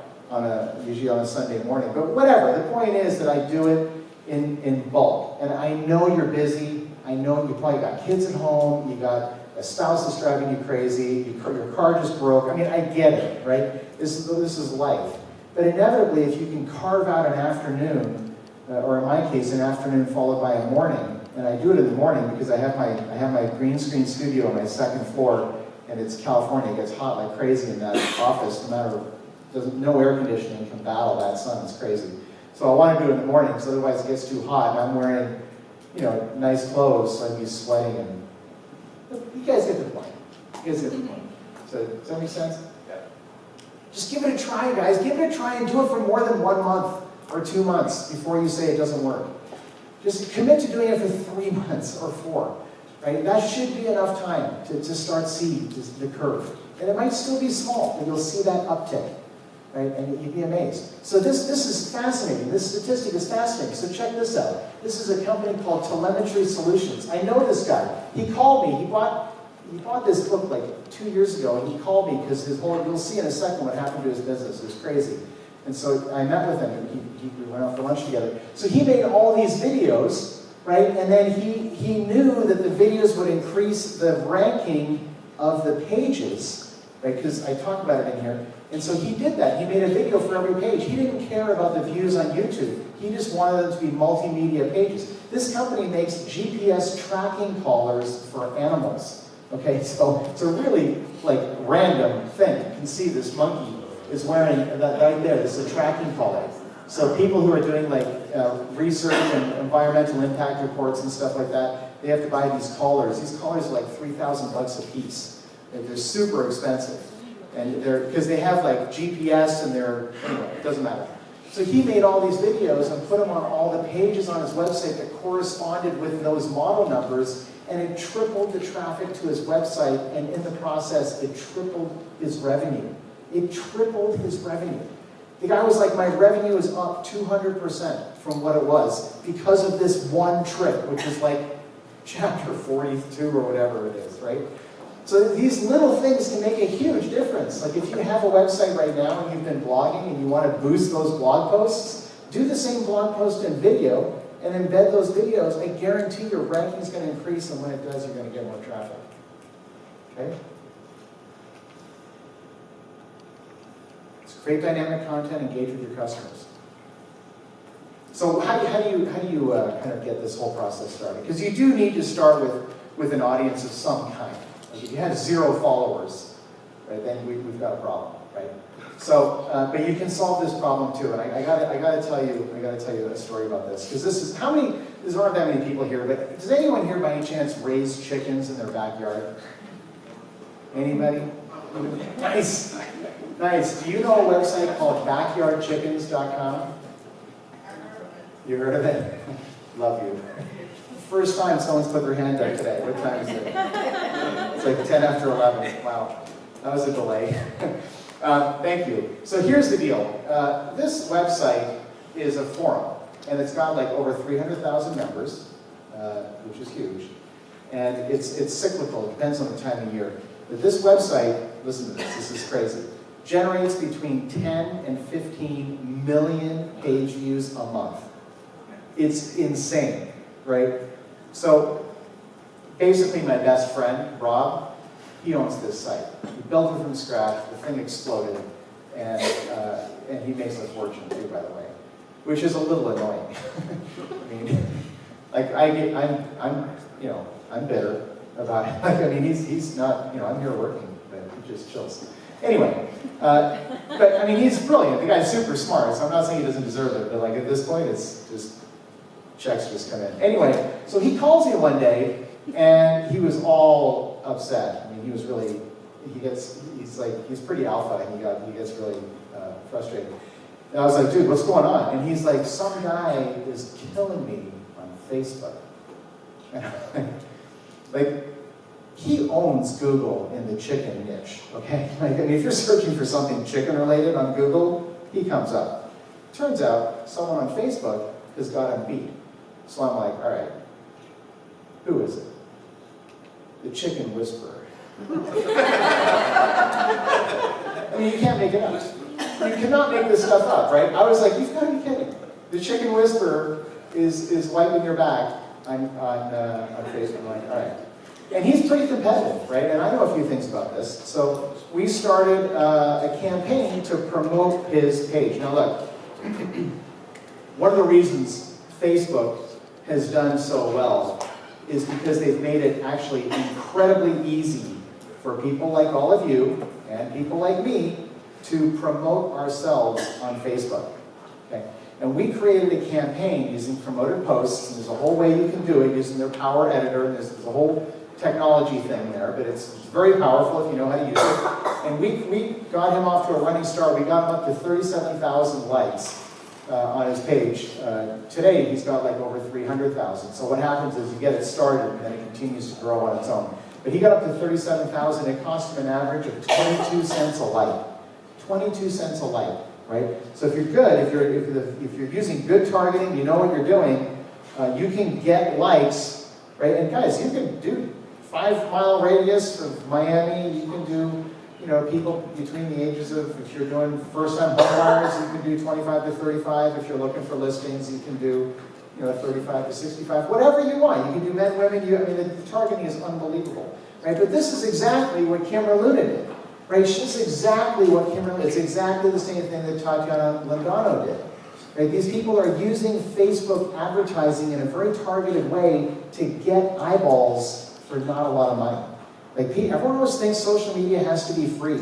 usually on a Sunday morning. But whatever, the point is that I do it in bulk. And I know you're busy. I know you probably got kids at home. You got a spouse that's driving you crazy. Your car just broke. I mean, I get it, right? This is life. But inevitably, if you can carve out an afternoon, or in my case, an afternoon followed by a morning, and I do it in the morning because I have my green screen studio on my 2nd floor, and it's California. It gets hot like crazy in that office. No air conditioning can battle that sun. It's crazy. So I want to do it in the morning because otherwise it gets too hot. And I'm wearing, nice clothes, so I'd be sweating. And you guys get the point. You guys get the point. So does that make sense? Yeah. Just give it a try, guys. Give it a try and do it for more than 1 month or 2 months before you say it doesn't work. Just commit to doing it for 3 months or 4. Right? That should be enough time to start seeing the curve. And it might still be small, but you'll see that uptick. Right? And you'd be amazed. So this is fascinating. This statistic is fascinating. So check this out. This is a company called Telemetry Solutions. I know this guy. He called me. He bought this book like 2 years ago, and he called me because you'll see in a second what happened to his business. It was crazy. And so I met with him, and we went out for lunch together. So he made all these videos, right? And then he knew that the videos would increase the ranking of the pages, right? Because I talk about it in here. And so he did that. He made a video for every page. He didn't care about the views on YouTube. He just wanted them to be multimedia pages. This company makes GPS tracking collars for animals. Okay, so it's a really random thing. You can see this monkey is wearing that right there. This is a tracking collar. So people who are doing research and environmental impact reports and stuff like that, they have to buy these collars. These collars are like $3,000 a piece. They're super expensive. And because they have GPS and anyway, it doesn't matter. So he made all these videos and put them on all the pages on his website that corresponded with those model numbers, and it tripled the traffic to his website, and in the process, it tripled his revenue. It tripled his revenue. The guy was like, my revenue is up 200% from what it was because of this one trick, which is like chapter 42 or whatever it is, right? So these little things can make a huge difference. Like if you have a website right now and you've been blogging and you want to boost those blog posts, do the same blog post in video and embed those videos. I guarantee your ranking is going to increase, and when it does, you're going to get more traffic. Okay? So create dynamic content, engage with your customers. So how do you kind of get this whole process started? Because you do need to start with an audience of some kind. Like if you have 0 followers, right, then we've got a problem, right? So, but you can solve this problem too. And I gotta tell you a story about this, because there aren't that many people here, but does anyone here by any chance raise chickens in their backyard? Anybody? Nice, nice. Do you know a website called backyardchickens.com? You heard of it? Love you. First time someone's put their hand up today. What time is it? It's like 10 after 11. Wow, that was a delay. Thank you. So here's the deal. This website is a forum, and it's got like over 300,000 members, which is huge. And it's cyclical. It depends on the time of year. But this website, listen to this. This is crazy. Generates between 10 and 15 million page views a month. It's insane, right? So basically my best friend, Rob, he owns this site. He built it from scratch, the thing exploded, and he makes a fortune too, by the way, which is a little annoying. I mean, like I'm bitter about it. Like, I mean, he's not, I'm here working, but he just chills. Anyway, but I mean, he's brilliant. The guy's super smart, so I'm not saying he doesn't deserve it, but like at this point, it's just, checks just come in. Anyway, so he calls me one day, and he was all upset. I mean, he was really, he's pretty alpha, and he gets really frustrated. And I was like, dude, what's going on? And he's like, some guy is killing me on Facebook. And I'm like, he owns Google in the chicken niche, okay? Like, I mean, if you're searching for something chicken related on Google, he comes up. Turns out someone on Facebook has got him beat. So I'm like, all right, who is it? The chicken whisperer. I mean, you can't make it up. You cannot make this stuff up, right? I was like, you've got to be kidding. The chicken whisperer is wiping your back on Facebook. I'm like, all right. And he's pretty competitive, right? And I know a few things about this. So we started a campaign to promote his page. Now look, one of the reasons Facebook has done so well is because they've made it actually incredibly easy for people like all of you and people like me to promote ourselves on Facebook. Okay? And we created a campaign using promoted posts, and there's a whole way you can do it using their Power Editor, and there's a whole technology thing there, but it's very powerful if you know how to use it. And we got him off to a running start. We got him up to 37,000 likes on his page. Today, he's got like over 300,000. So what happens is you get it started, and then it continues to grow on its own. But he got up to 37,000. It cost him an average of 22 cents a like. 22 cents a like, right? So if you're good, if you're using good targeting, you know what you're doing, you can get likes, right? And guys, you can do 5-mile radius of Miami. You can do, you know, people between the ages of, if you're doing first-time home buyers, you can do 25 to 35. If you're looking for listings, you can do, you know, 35 to 65. Whatever you want. You can do men, women. I mean, the targeting is unbelievable, right? But this is exactly what Kimberly Luna did. Right, it's exactly what Kimberly, it's exactly the same thing that Tatiana Landano did. Right, these people are using Facebook advertising in a very targeted way to get eyeballs for not a lot of money. Like, everyone always thinks social media has to be free.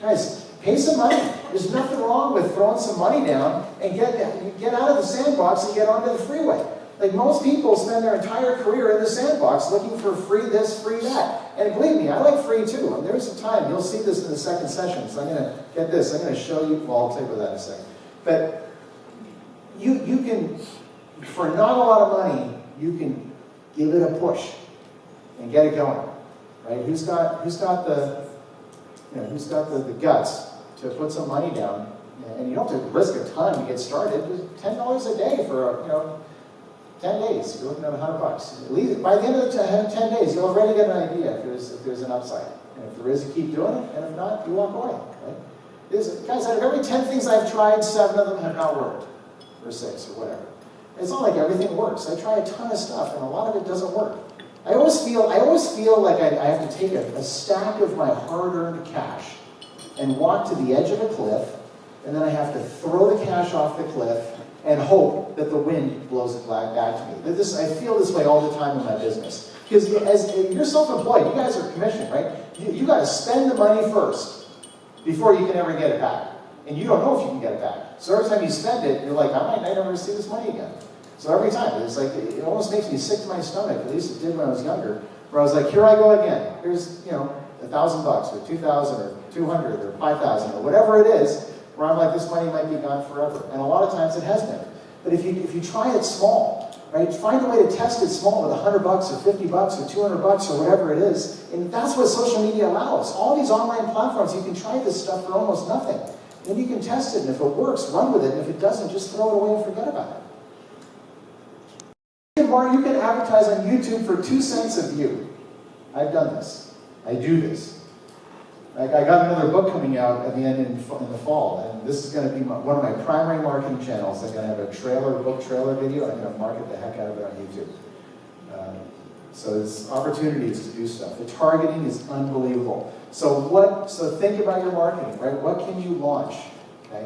Guys, pay some money. There's nothing wrong with throwing some money down and get out of the sandbox and get onto the freeway. Like, most people spend their entire career in the sandbox looking for free this, free that. And believe me, I like free too. And there's a time, you'll see this in the second session, so I'm going to get this. I'm going to show you, well, I'll tell you about that in a second. But you can, for not a lot of money, you can give it a push and get it going. Right? Who's got the guts to put some money down? And you don't have to risk a ton to get started. Just $10 a day for, 10 days, you're looking at $100. At least by the end of the 10 days, you'll already get an idea if there's an upside. And if there is, you keep doing it, and if not, you walk away. Right? Guys, out of every 10 things I've tried, 7 of them have not worked, or 6, or whatever. It's not like everything works. I try a ton of stuff, and a lot of it doesn't work. I always feel like I have to take a stack of my hard-earned cash and walk to the edge of a cliff, and then I have to throw the cash off the cliff and hope that the wind blows it back to me. I feel this way all the time in my business. Because as you're self-employed, you guys are commissioned, right? You got to spend the money first before you can ever get it back. And you don't know if you can get it back. So every time you spend it, you're like, I might never see this money again. So every time, it's like, it almost makes me sick to my stomach. At least it did when I was younger, where I was like, here I go again. Here's, $1,000 or 2,000 or 200 or 5,000 or whatever it is, where I'm like, this money might be gone forever. And a lot of times it has been. But if you try it small, right? Find a way to test it small with $100 or $50 or $200 or whatever it is. And that's what social media allows. All these online platforms, you can try this stuff for almost nothing. Then you can test it, and if it works, run with it. And if it doesn't, just throw it away and forget about it. You can advertise on YouTube for 2 cents a view. I've done this. I do this. I got another book coming out at the end in the fall, and this is going to be one of my primary marketing channels. I'm going to have a book trailer video. I'm going to market the heck out of it on YouTube. So there's opportunities to do stuff. The targeting is unbelievable. So think about your marketing, right? What can you launch? Okay?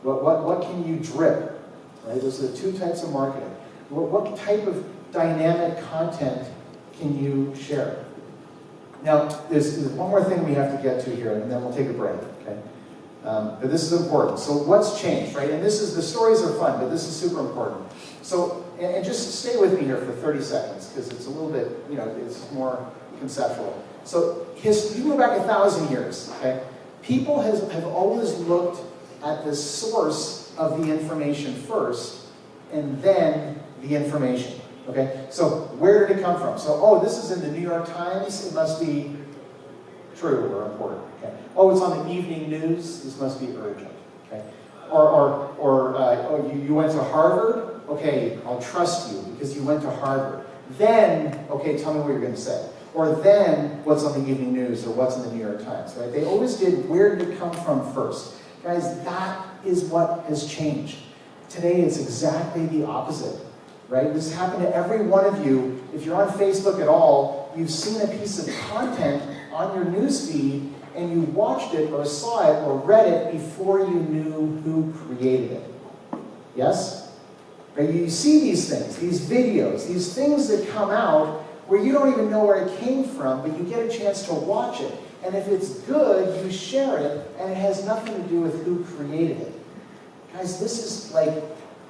What can you drip? Right? Those are the 2 types of marketing. What type of dynamic content can you share? Now, there's one more thing we have to get to here, and then we'll take a break, okay? But this is important. So what's changed, right? And the stories are fun, but this is super important. So, and just stay with me here for 30 seconds, because it's a little bit, it's more conceptual. So you go back 1,000 years, okay? People have always looked at the source of the information first, and then the information. Okay, so where did it come from? So, oh, this is in the New York Times, it must be true or important. Okay. Oh, it's on the evening news, this must be urgent. Okay. Oh, you went to Harvard? Okay, I'll trust you because you went to Harvard. Then, okay, tell me what you're going to say. Or then, what's on the evening news or what's in the New York Times, right? They always did, where did it come from first? Guys, that is what has changed. Today, it's exactly the opposite, right? This happened to every one of you. If you're on Facebook at all, you've seen a piece of content on your news feed and you watched it or saw it or read it before you knew who created it. Yes? Right? You see these things, these videos, these things that come out where you don't even know where it came from, but you get a chance to watch it. And if it's good, you share it, and it has nothing to do with who created it. Guys, this is like,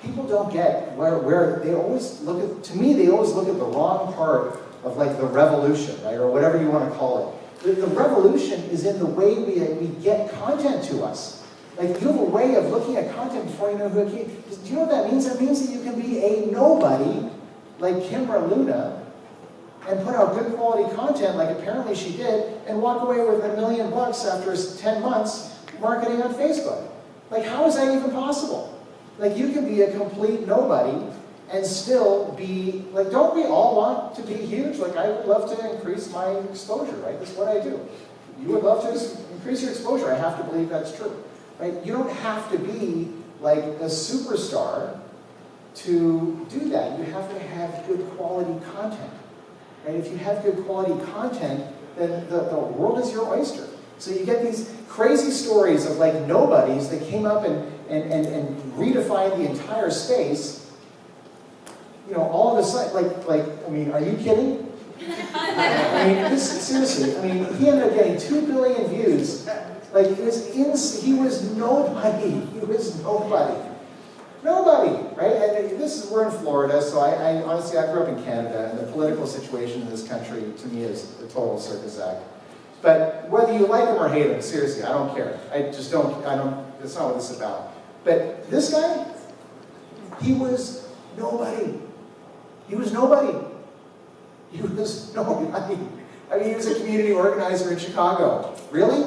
people don't get where they always look at, to me, they always look at the wrong part of like the revolution, right? Or whatever you want to call it. The revolution is in the way we get content to us. Like, you have a way of looking at content before you know who it came. Do you know what that means? That means that you can be a nobody, like Kim or Luna, and put out good quality content like apparently she did, and walk away with $1 million after 10 months marketing on Facebook. Like, how is that even possible? Like, you can be a complete nobody and still be, like, don't we all want to be huge? Like, I would love to increase my exposure, right? That's what I do. You would love to increase your exposure. I have to believe that's true, right? You don't have to be like a superstar to do that. You have to have good quality content. Right? If you have good quality content, then the world is your oyster. So you get these crazy stories of like nobodies that came up and redefined the entire space. You know, all of a sudden, I mean, are you kidding? I mean, seriously, I mean, he ended up getting 2 billion views. Like, he was nobody. He was nobody. Nobody, right? And we're in Florida, so I honestly, I grew up in Canada, and the political situation in this country, to me, is a total circus act. But whether you like him or hate him, seriously, I don't care. That's not what this is about. But this guy, he was nobody. He was nobody. He was nobody. I mean, he was a community organizer in Chicago. Really?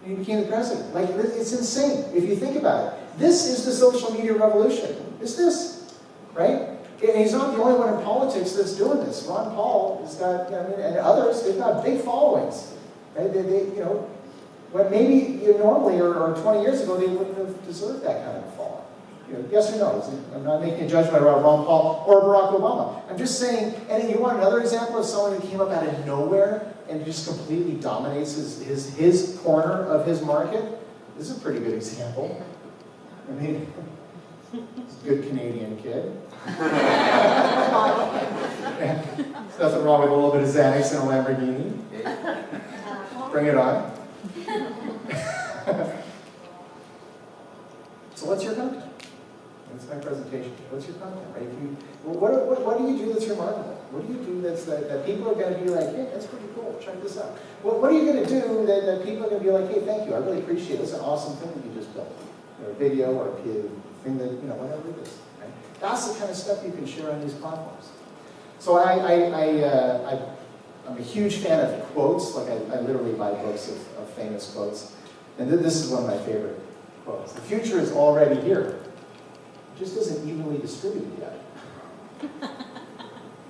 He became the president. Like, it's insane if you think about it. This is the social media revolution. It's this, right? And he's not the only one in politics that's doing this. Ron Paul has got, and others, they've got big followings, right? But maybe normally or 20 years ago, they wouldn't have deserved that kind of following. Yes or no? I'm not making a judgment about Ron Paul or Barack Obama. I'm just saying, and you want another example of someone who came up out of nowhere and just completely dominates his corner of his market? This is a pretty good example. I mean, he's a good Canadian kid. There's nothing wrong with a little bit of Xanax and a Lamborghini. Bring it on. So what's your content? That's my presentation. What's your content, right? What do you do that's remarkable? What do you do that people are going to be like, hey, that's pretty cool, check this out. What are you going to do that people are going to be like, hey, thank you, I really appreciate it. That's an awesome thing that you just built. A video or a thing that, whatever it is. Right? That's the kind of stuff you can share on these platforms. So I'm a huge fan of quotes. Like, I literally buy books of famous quotes. And this is one of my favorite quotes. The future is already here. It just isn't evenly distributed yet.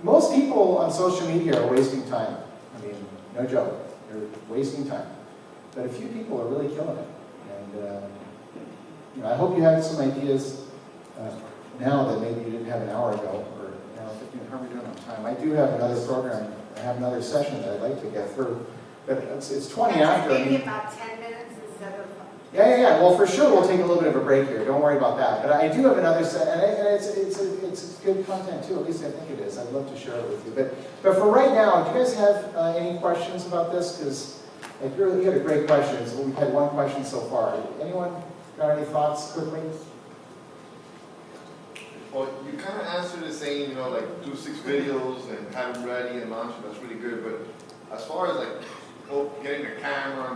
Most people on social media are wasting time. I mean, no joke. They're wasting time. But a few people are really killing it. And I hope you have some ideas now that maybe you didn't have an hour ago, or now, how are we doing on time? I do have another program, I have another session that I'd like to get through, but it's 20 after. Maybe about 10 minutes instead of... Yeah. Well, for sure, we'll take a little bit of a break here. Don't worry about that. But I do have another set, and it's good content too. At least I think it is. I'd love to share it with you. But for right now, do you guys have any questions about this? Because you had a great question. We've had one question so far. Anyone got any thoughts quickly? Well, you kind of answered it saying, like, do 6 videos and have them ready and launch them. That's really good. But as far as, like, getting a camera,